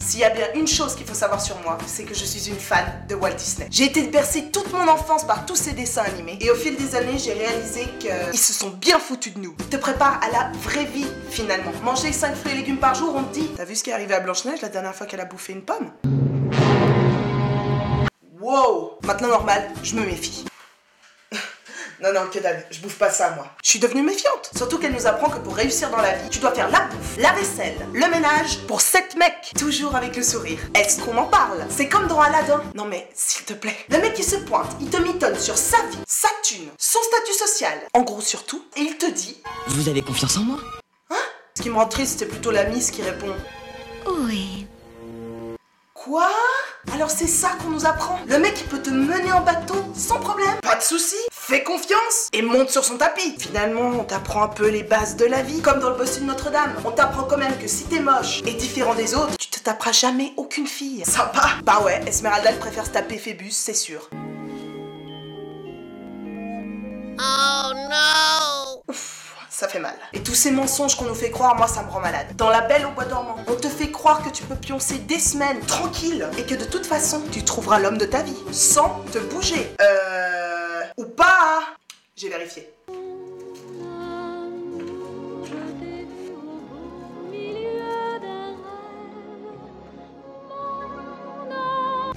S'il y a bien une chose qu'il faut savoir sur moi, c'est que je suis une fan de Walt Disney. J'ai été bercée toute mon enfance par tous ces dessins animés. Et au fil des années, j'ai réalisé qu'ils se sont bien foutus de nous. Ils te préparent à la vraie vie, finalement. Manger 5 fruits et légumes par jour, on te dit. T'as vu ce qui est arrivé à Blanche-Neige la dernière fois qu'elle a bouffé une pomme? Wow! Maintenant, normal, je me méfie. Non, que dalle, je bouffe pas ça, moi. Je suis devenue méfiante. Surtout qu'elle nous apprend que pour réussir dans la vie, tu dois faire la bouffe, la vaisselle, le ménage pour 7 mecs. Toujours avec le sourire. Est-ce qu'on en parle? C'est comme dans Aladdin. Non mais, s'il te plaît. Le mec qui se pointe, il te mitonne sur sa vie, sa thune, son statut social. En gros, surtout. Et il te dit... Vous avez confiance en moi? Hein? Ce qui me rend triste, c'est plutôt la Miss qui répond... Oui. Quoi? Alors c'est ça qu'on nous apprend? Le mec il peut te mener en bateau sans problème? Pas de soucis, fais confiance et monte sur son tapis. Finalement, on t'apprend un peu les bases de la vie, comme dans le bossu de Notre-Dame. On t'apprend quand même que si t'es moche et différent des autres, tu te taperas jamais aucune fille. Sympa? Bah ouais, Esmeralda elle préfère se taper Phébus, c'est sûr. Oh non! Ouf. Ça fait mal. Et tous ces mensonges qu'on nous fait croire, moi ça me rend malade. Dans La Belle au bois dormant, on te fait croire que tu peux pioncer des semaines tranquille et que de toute façon, tu trouveras l'homme de ta vie sans te bouger. Ou pas. J'ai vérifié.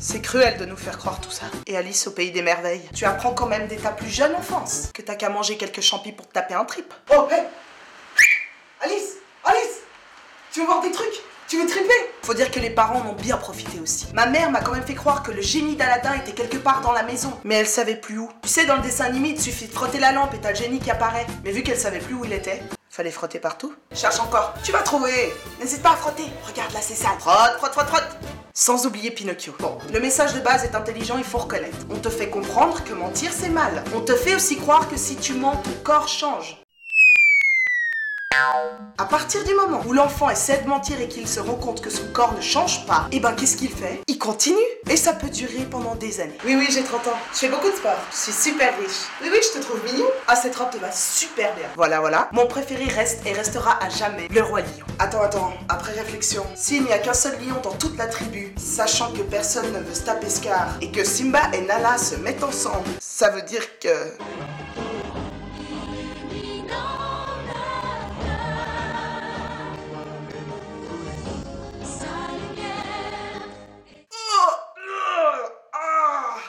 C'est cruel de nous faire croire tout ça. Et Alice au pays des merveilles, tu apprends quand même dès ta plus jeune enfance que t'as qu'à manger quelques champis pour te taper un trip. Oh, hé! Alice! Tu veux voir des trucs? Tu veux triper? Faut dire que les parents en ont bien profité aussi. Ma mère m'a quand même fait croire que le génie d'Aladin était quelque part dans la maison, mais elle savait plus où. Tu sais, dans le dessin animé, il suffit de frotter la lampe et t'as le génie qui apparaît. Mais vu qu'elle savait plus où il était, fallait frotter partout. Cherche encore, tu vas trouver. N'hésite pas à frotter. Regarde là, c'est sale. Frotte. Sans oublier Pinocchio. Bon, le message de base est intelligent, il faut reconnaître. On te fait comprendre que mentir c'est mal. On te fait aussi croire que si tu mens, ton corps change. À partir du moment où l'enfant essaie de mentir et qu'il se rend compte que son corps ne change pas, et ben qu'est-ce qu'il fait? Il continue. Et ça peut durer pendant des années. Oui, j'ai 30 ans. Je fais beaucoup de sport. Je suis super riche. Oui, je te trouve mignon. Ah, cette robe te va super bien. Voilà. Mon préféré reste et restera à jamais le roi lion. Attends. Après réflexion, s'il n'y a qu'un seul lion dans toute la tribu, sachant que personne ne veut se taper Scar, et que Simba et Nala se mettent ensemble, ça veut dire que...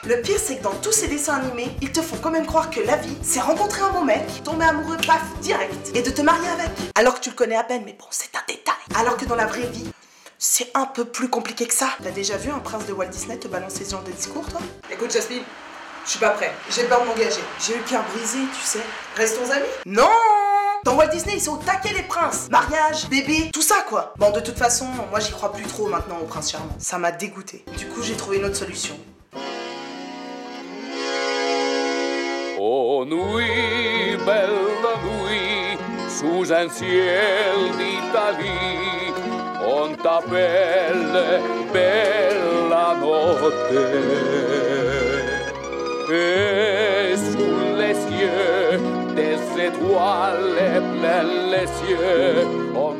Le pire, c'est que dans tous ces dessins animés, ils te font quand même croire que la vie, c'est rencontrer un bon mec, tomber amoureux, paf, direct, et de te marier avec. Alors que tu le connais à peine, mais bon, c'est un détail. Alors que dans la vraie vie, c'est un peu plus compliqué que ça. T'as déjà vu un prince de Walt Disney te balancer ce genre de discours, toi? Écoute, Jasmine, je suis pas prêt. J'ai peur de m'engager. J'ai le cœur brisé, tu sais. Restons amis? Non! Dans Walt Disney, ils sont au taquet les princes. Mariage, bébé, tout ça quoi. Bon, de toute façon, moi j'y crois plus trop maintenant au prince charmant. Ça m'a dégoûté. Du coup, j'ai trouvé une autre solution. Oh nuit, bella nuit, sous un ciel d'Italie, on t'appelle bella notte. Et sous les cieux des étoiles plein les cieux, on